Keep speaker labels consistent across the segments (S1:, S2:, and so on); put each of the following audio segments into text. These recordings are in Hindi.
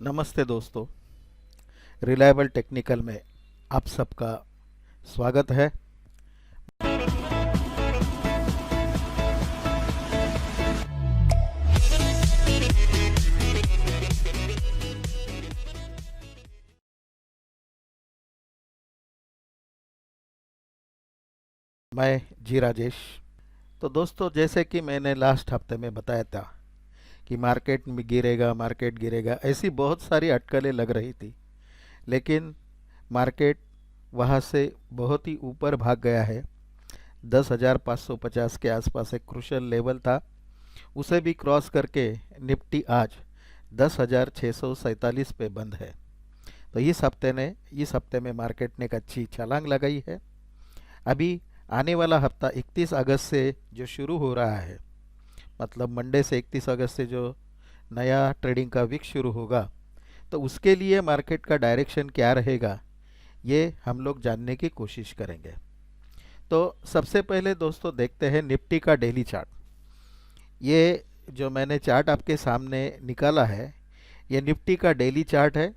S1: नमस्ते दोस्तों। रिलायबल टेक्निकल में आप सबका स्वागत है। मैं जी राजेश। तो दोस्तों, जैसे कि मैंने लास्ट हफ्ते में बताया था कि मार्केट में गिरेगा, मार्केट गिरेगा, ऐसी बहुत सारी अटकलें लग रही थी। लेकिन मार्केट वहाँ से बहुत ही ऊपर भाग गया है। 10,550 के आसपास एक क्रूशल लेवल था, उसे भी क्रॉस करके निफ्टी आज 10,647 पे बंद है। तो इस हफ्ते में मार्केट ने एक अच्छी छलांग लगाई है। अभी आने वाला हफ्ता 31 अगस्त से जो शुरू हो रहा है, मतलब मंडे से 31 अगस्त से जो नया ट्रेडिंग का वीक शुरू होगा, तो उसके लिए मार्केट का डायरेक्शन क्या रहेगा, ये हम लोग जानने की कोशिश करेंगे। तो सबसे पहले दोस्तों देखते हैं निफ्टी का डेली चार्ट। ये जो मैंने चार्ट आपके सामने निकाला है, ये निफ्टी का डेली चार्ट है।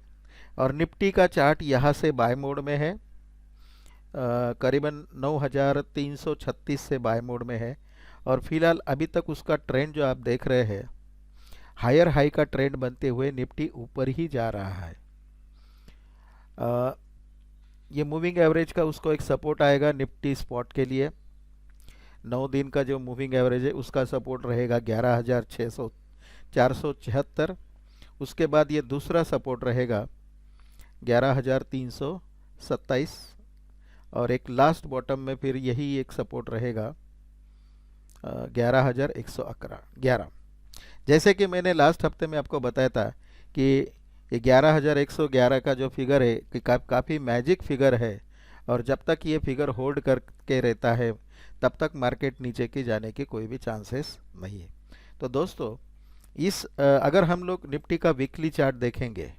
S1: और निफ्टी का चार्ट यहाँ से बाय मोड में है, करीबन 9,336 से बाय मोड में है। और फिलहाल अभी तक उसका ट्रेंड जो आप देख रहे हैं, हायर हाई का ट्रेंड बनते हुए निफ्टी ऊपर ही जा रहा है। अ, ये मूविंग एवरेज का उसको एक सपोर्ट आएगा निफ्टी स्पॉट के लिए। 9 दिन का जो मूविंग एवरेज है उसका सपोर्ट रहेगा 11,600 476। उसके बाद ये दूसरा सपोर्ट रहेगा 11,327। और एक लास्ट बॉटम में फिर यही एक सपोर्ट रहेगा 11,111। जैसे कि मैंने लास्ट हफ्ते में आपको बताया था कि ये 11,111 का जो फिगर है कि काफ़ी मैजिक फिगर है। और जब तक ये फिगर होल्ड करके रहता है तब तक मार्केट नीचे की जाने की कोई भी चांसेस नहीं है। तो दोस्तों, अगर हम लोग निफ्टी का वीकली चार्ट देखेंगे,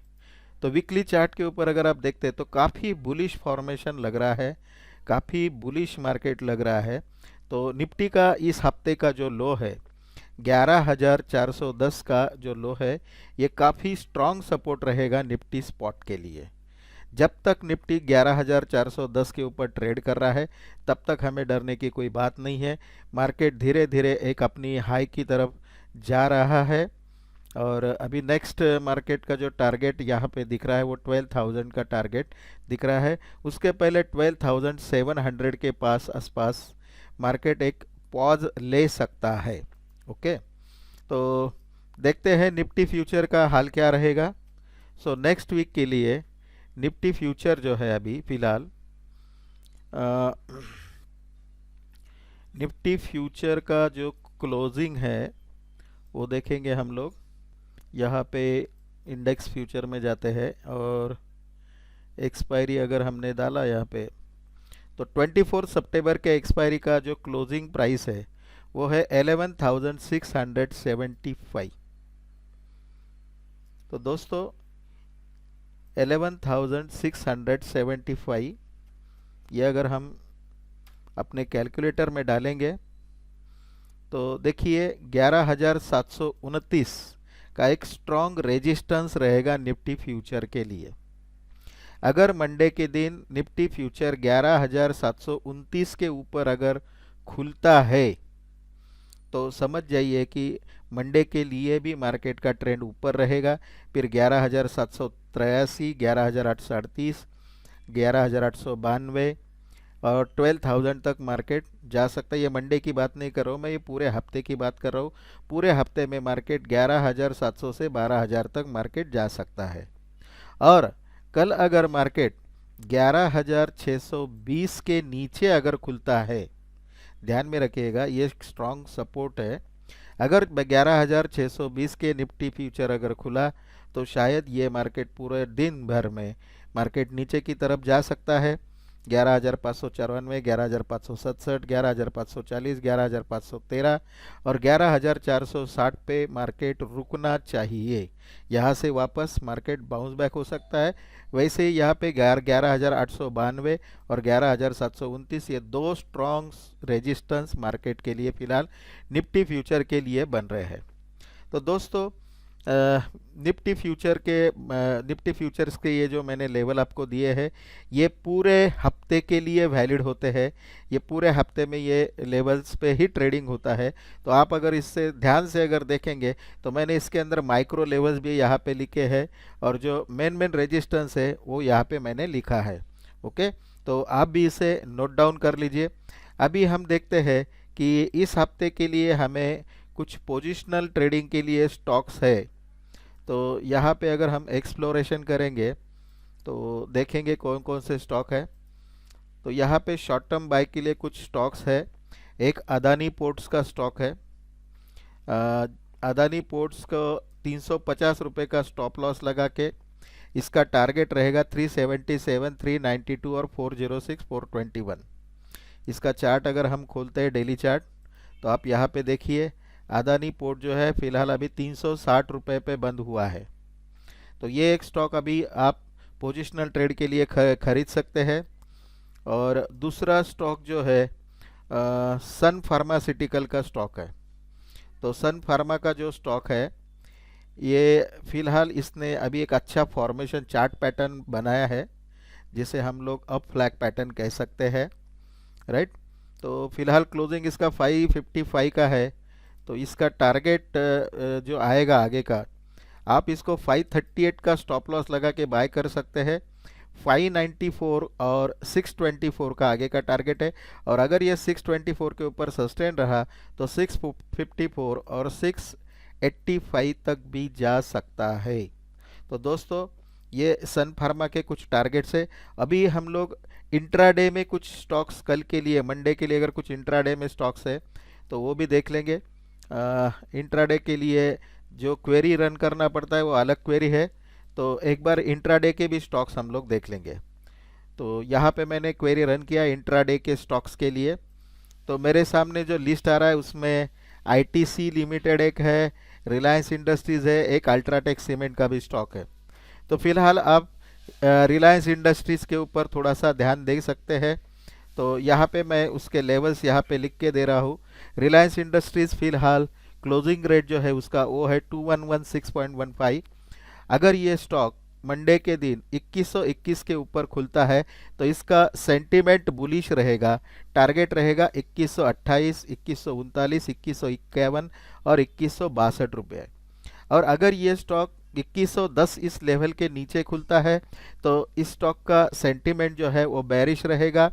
S1: तो वीकली चार्ट के ऊपर अगर आप देखते हैं तो काफ़ी बुलिश फॉर्मेशन लग रहा है, काफ़ी बुलिश मार्केट लग रहा है। तो निफ्टी का इस हफ्ते का जो लो है 11,410 का जो लो है, ये काफ़ी स्ट्रॉन्ग सपोर्ट रहेगा निफ्टी स्पॉट के लिए। जब तक निफ्टी 11,410 के ऊपर ट्रेड कर रहा है तब तक हमें डरने की कोई बात नहीं है। मार्केट धीरे धीरे एक अपनी हाई की तरफ जा रहा है। और अभी नेक्स्ट मार्केट का जो टारगेट यहाँ पे दिख रहा है वो 12,000 का टारगेट दिख रहा है। उसके पहले 12,700 के आसपास मार्केट एक पॉज ले सकता है। ओके, तो देखते हैं निफ्टी फ्यूचर का हाल क्या रहेगा। सो नेक्स्ट वीक के लिए निफ्टी फ्यूचर जो है अभी फ़िलहाल निफ्टी फ्यूचर का जो क्लोजिंग है वो देखेंगे हम लोग। यहाँ पे इंडेक्स फ्यूचर में जाते हैं और एक्सपायरी अगर हमने डाला यहाँ पे, तो 24 सितंबर के एक्सपायरी का जो क्लोजिंग प्राइस है वो है 11,675। तो दोस्तों 11,675 ये अगर हम अपने कैलकुलेटर में डालेंगे तो देखिए 11,729 का एक स्ट्रॉन्ग रेजिस्टेंस रहेगा निफ्टी फ्यूचर के लिए। अगर मंडे के दिन निफ्टी फ्यूचर 11,729 के ऊपर अगर खुलता है तो समझ जाइए कि मंडे के लिए भी मार्केट का ट्रेंड ऊपर रहेगा। फिर 11,783, 11,838, 11,892 और 12,000 तक मार्केट जा सकता है। ये मंडे की बात नहीं कर रहा हूँ मैं, ये पूरे हफ्ते की बात कर रहा हूँ। पूरे हफ्ते में मार्केट 11,700 से 12,000 तक मार्केट जा सकता है। और कल अगर मार्केट 11,620 के नीचे अगर खुलता है, ध्यान में रखिएगा ये स्ट्रॉन्ग सपोर्ट है। अगर 11,620 के निफ्टी फ्यूचर अगर खुला तो शायद ये मार्केट पूरे दिन भर में मार्केट नीचे की तरफ जा सकता है। 11,594, 11,567, 11,540, 11,513 और 11,460 पे मार्केट रुकना चाहिए। यहाँ से वापस मार्केट बाउंस बैक हो सकता है। वैसे ही यहाँ पे 11,892 और 11,729 ये दो स्ट्रॉन्ग रेजिस्टेंस मार्केट के लिए फ़िलहाल निफ्टी फ्यूचर के लिए बन रहे हैं। तो दोस्तों, निफ्टी फ्यूचर्स के ये जो मैंने लेवल आपको दिए हैं, ये पूरे हफ्ते के लिए वैलिड होते हैं। ये पूरे हफ्ते में ये लेवल्स पे ही ट्रेडिंग होता है। तो आप अगर इससे ध्यान से अगर देखेंगे तो मैंने इसके अंदर माइक्रो लेवल्स भी यहाँ पे लिखे हैं, और जो मेन रेजिस्टेंस है वो यहाँ पे मैंने लिखा है। ओके, तो आप भी इसे नोट डाउन कर लीजिए। अभी हम देखते हैं कि इस हफ्ते के लिए हमें कुछ पोजिशनल ट्रेडिंग के लिए स्टॉक्स है। तो यहाँ पे अगर हम एक्सप्लोरेशन करेंगे तो देखेंगे कौन कौन से स्टॉक है। तो यहाँ पे शॉर्ट टर्म बाय के लिए कुछ स्टॉक्स है। एक अदानी पोर्ट्स का स्टॉक है। अदानी पोर्ट्स को 350 रुपये का स्टॉप लॉस लगा के इसका टारगेट रहेगा 377, 392 और 406, 421। इसका चार्ट अगर हम खोलते हैं डेली चार्ट, तो आप यहाँ पे देखिए अदानी पोर्ट जो है फिलहाल अभी 360 रुपये पे बंद हुआ है। तो ये एक स्टॉक अभी आप पोजिशनल ट्रेड के लिए खरीद सकते हैं। और दूसरा स्टॉक जो है सन फार्मास्यूटिकल का स्टॉक है। तो सन फार्मा का जो स्टॉक है, ये फिलहाल इसने अभी एक अच्छा फॉर्मेशन चार्ट पैटर्न बनाया है, जिसे हम लोग अप फ्लैग पैटर्न कह सकते हैं, राइट। तो फिलहाल क्लोजिंग इसका 555 का है। तो इसका टारगेट जो आएगा आगे का, आप इसको 538 का स्टॉप लॉस लगा के बाय कर सकते हैं। 594 और 624 का आगे का टारगेट है, और अगर ये 624 के ऊपर सस्टेन रहा तो 654 और 685 तक भी जा सकता है। तो दोस्तों, ये सन फार्मा के कुछ टारगेट्स है। अभी हम लोग इंट्राडे में कुछ स्टॉक्स, कल के लिए मंडे के लिए अगर कुछ इंट्राडे में स्टॉक्स है तो वो भी देख लेंगे। इंट्राडे के लिए जो क्वेरी रन करना पड़ता है वो अलग क्वेरी है। तो एक बार इंट्राडे के भी स्टॉक्स हम लोग देख लेंगे। तो यहाँ पे मैंने क्वेरी रन किया इंट्राडे के स्टॉक्स के लिए। तो मेरे सामने जो लिस्ट आ रहा है उसमें आईटीसी लिमिटेड एक है, रिलायंस इंडस्ट्रीज़ है, एक अल्ट्राटेक सीमेंट का भी स्टॉक है। तो फिलहाल आप रिलायंस इंडस्ट्रीज़ के ऊपर थोड़ा सा ध्यान दे सकते हैं। तो यहाँ पे मैं उसके लेवल्स यहाँ पे लिख के दे रहा हूँ। रिलायंस इंडस्ट्रीज़ फिलहाल क्लोजिंग रेट जो है उसका वो है 2116.15। अगर ये स्टॉक मंडे के दिन 2121 के ऊपर खुलता है तो इसका सेंटीमेंट बुलिश रहेगा। टारगेट रहेगा 2128, 2139, 2151 और 2162 रुपये। और अगर ये स्टॉक 2110 इस लेवल के नीचे खुलता है तो इस स्टॉक का सेंटीमेंट जो है वो बेरिश रहेगा।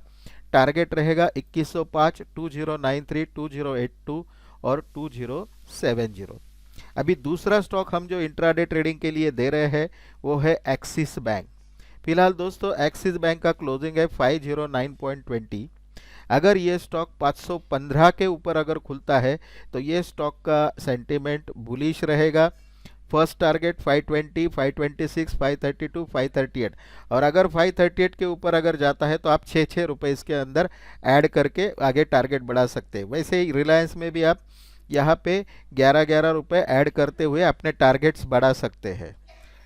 S1: टारगेट रहेगा 2105, 2093, 2082 और 2070। अभी दूसरा स्टॉक हम जो इंट्राडे ट्रेडिंग के लिए दे रहे हैं वो है एक्सिस बैंक। फिलहाल दोस्तों एक्सिस बैंक का क्लोजिंग है 509.20। अगर ये स्टॉक 515 के ऊपर अगर खुलता है तो ये स्टॉक का सेंटीमेंट बुलिश रहेगा। फर्स्ट टारगेट 520, 526, 532, 538, और अगर 538 के ऊपर अगर जाता है तो आप 6 रुपये इसके अंदर ऐड करके आगे टारगेट बढ़ा सकते हैं। वैसे ही रिलायंस में भी आप यहाँ पे 11 रुपये ऐड करते हुए अपने टारगेट्स बढ़ा सकते हैं,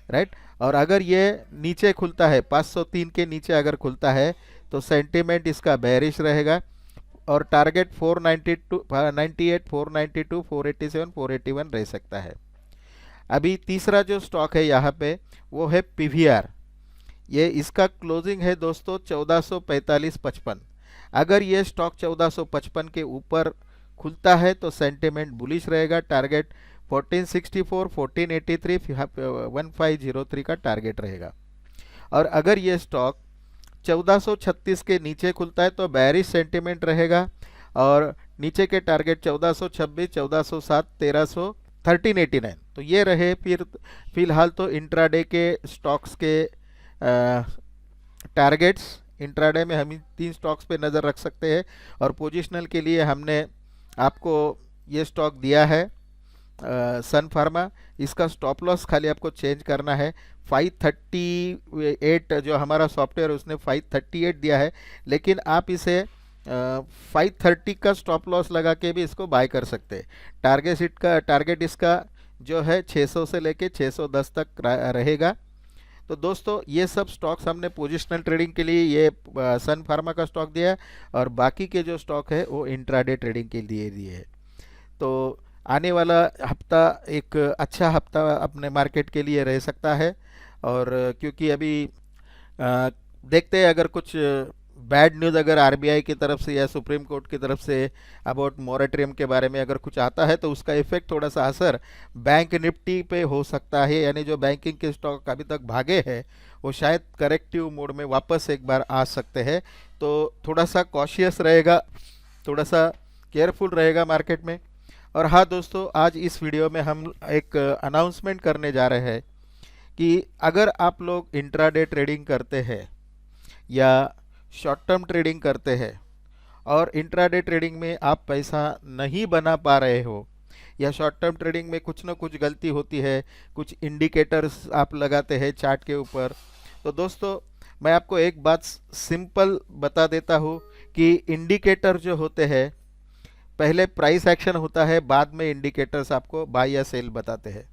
S1: राइट। और अगर ये नीचे खुलता है 503 के नीचे अगर खुलता है तो सेंटीमेंट इसका बेरिश रहेगा, और टारगेट 492, 98, 492, 487, 481 रह सकता है। अभी तीसरा जो स्टॉक है यहाँ पे वो है पीवीआर। ये इसका क्लोजिंग है दोस्तों 1445.55। अगर ये स्टॉक 1455 के ऊपर खुलता है तो सेंटीमेंट बुलिश रहेगा। टारगेट 1464, 1483, 1503 का टारगेट रहेगा। और अगर ये स्टॉक 1436 के नीचे खुलता है तो बेरिश सेंटीमेंट रहेगा, और नीचे के टारगेट 1426, 1407, 1300, 1389। तो ये रहे फिलहाल तो इंट्राडे के स्टॉक्स के टारगेट्स। इंट्राडे में हम 3 स्टॉक्स पे नज़र रख सकते हैं, और पोजिशनल के लिए हमने आपको ये स्टॉक दिया है सन फार्मा। इसका स्टॉप लॉस खाली आपको चेंज करना है। 538 जो हमारा सॉफ्टवेयर उसने 538 दिया है, लेकिन आप इसे 530 का स्टॉप लॉस लगा के भी इसको बाय कर सकते हैं। टारगेट इसका जो है 600 से लेके 610 तक रहेगा। तो दोस्तों, ये सब स्टॉक्स हमने पोजिशनल ट्रेडिंग के लिए ये सन फार्मा का स्टॉक दिया है, और बाकी के जो स्टॉक है वो इंट्राडे ट्रेडिंग के लिए दिए है। तो आने वाला हफ्ता एक अच्छा हफ्ता अपने मार्केट के लिए रह सकता है। और क्योंकि अभी अ, देखते हैं, अगर कुछ बैड न्यूज़ अगर आरबीआई की तरफ से या सुप्रीम कोर्ट की तरफ से अबाउट मॉरेटरियम के बारे में अगर कुछ आता है, तो उसका इफेक्ट, थोड़ा सा असर बैंक निफ्टी पे हो सकता है। यानी जो बैंकिंग के स्टॉक अभी तक भागे हैं, वो शायद करेक्टिव मोड में वापस एक बार आ सकते हैं। तो थोड़ा सा कॉशियस रहेगा, थोड़ा सा केयरफुल रहेगा मार्केट में। और हाँ दोस्तों, आज इस वीडियो में हम एक अनाउंसमेंट करने जा रहे हैं कि अगर आप लोग इंट्राडे ट्रेडिंग करते हैं या शॉर्ट टर्म ट्रेडिंग करते हैं, और इंट्राडे ट्रेडिंग में आप पैसा नहीं बना पा रहे हो, या शॉर्ट टर्म ट्रेडिंग में कुछ ना कुछ गलती होती है, कुछ इंडिकेटर्स आप लगाते हैं चार्ट के ऊपर, तो दोस्तों मैं आपको एक बात सिंपल बता देता हूँ कि इंडिकेटर जो होते हैं, पहले प्राइस एक्शन होता है, बाद में इंडिकेटर्स आपको बाय या सेल बताते हैं।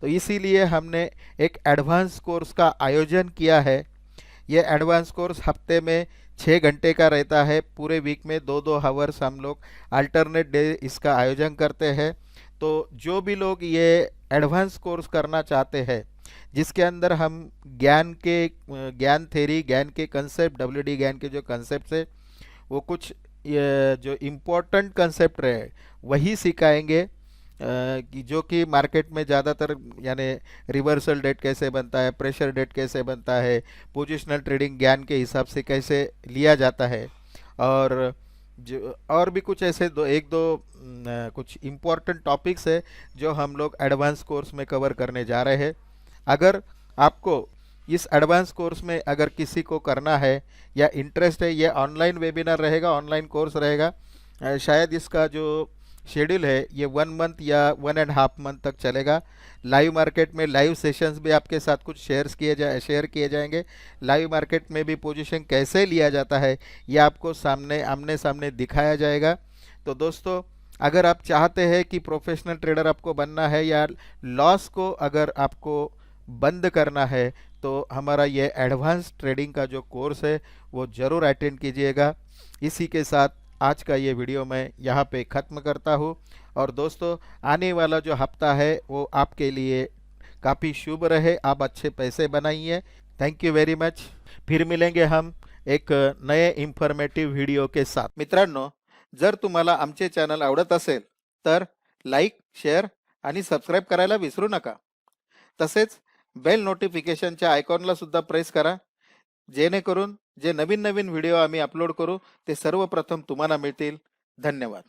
S1: तो इसीलिए हमने एक एडवांस कोर्स का आयोजन किया है। ये एडवांस कोर्स हफ्ते में 6 घंटे का रहता है। पूरे वीक में 2-2 हावर्स हम लोग अल्टरनेट डे इसका आयोजन करते हैं। तो जो भी लोग ये एडवांस कोर्स करना चाहते हैं, जिसके अंदर हम ज्ञान थेरी, ज्ञान के कंसेप्ट, डब्ल्यूडी ज्ञान के जो कंसेप्ट है, वो कुछ ये जो इम्पोर्टेंट कंसेप्ट रहे वही सिखाएंगे, कि जो कि मार्केट में ज़्यादातर, यानी रिवर्सल डेट कैसे बनता है, प्रेशर डेट कैसे बनता है, पोजिशनल ट्रेडिंग ज्ञान के हिसाब से कैसे लिया जाता है, और जो और भी कुछ ऐसे एक दो कुछ इम्पोर्टेंट टॉपिक्स है जो हम लोग एडवांस कोर्स में कवर करने जा रहे हैं। अगर आपको इस एडवांस कोर्स में अगर किसी को करना है या इंटरेस्ट है, ये ऑनलाइन वेबिनार रहेगा, ऑनलाइन कोर्स रहेगा। शायद इसका जो शेड्यूल है ये 1 मंथ या 1.5 मंथ तक चलेगा। लाइव मार्केट में लाइव सेशंस भी आपके साथ कुछ शेयर किए जाएंगे। लाइव मार्केट में भी पोजीशन कैसे लिया जाता है ये आपको आमने सामने दिखाया जाएगा। तो दोस्तों, अगर आप चाहते हैं कि प्रोफेशनल ट्रेडर आपको बनना है या लॉस को अगर आपको बंद करना है, तो हमारा ये एडवांस ट्रेडिंग का जो कोर्स है वो ज़रूर अटेंड कीजिएगा। इसी के साथ आज का ये वीडियो मैं यहाँ पे ख़त्म करता हूँ। और दोस्तों, आने वाला जो हफ्ता है वो आपके लिए काफ़ी शुभ रहे, आप अच्छे पैसे बनाइए। Thank you very much. फिर मिलेंगे हम एक नए इन्फॉर्मेटिव्ह व्हिडिओ के साथ। मित्रांनो, जर तुम्हाला आमचे चॅनल आवडत असेल तर लाईक, शेअर आणि सबस्क्राईब करायला विसरू नका। तसेच बेल नोटिफिकेशनच्या आयकॉनला सुद्धा प्रेस करा, जेणेकरून जे नवीन नवीन व्हिडिओ आम्ही अपलोड करू ते सर्वप्रथम तुम्हाला मिळतील। धन्यवाद।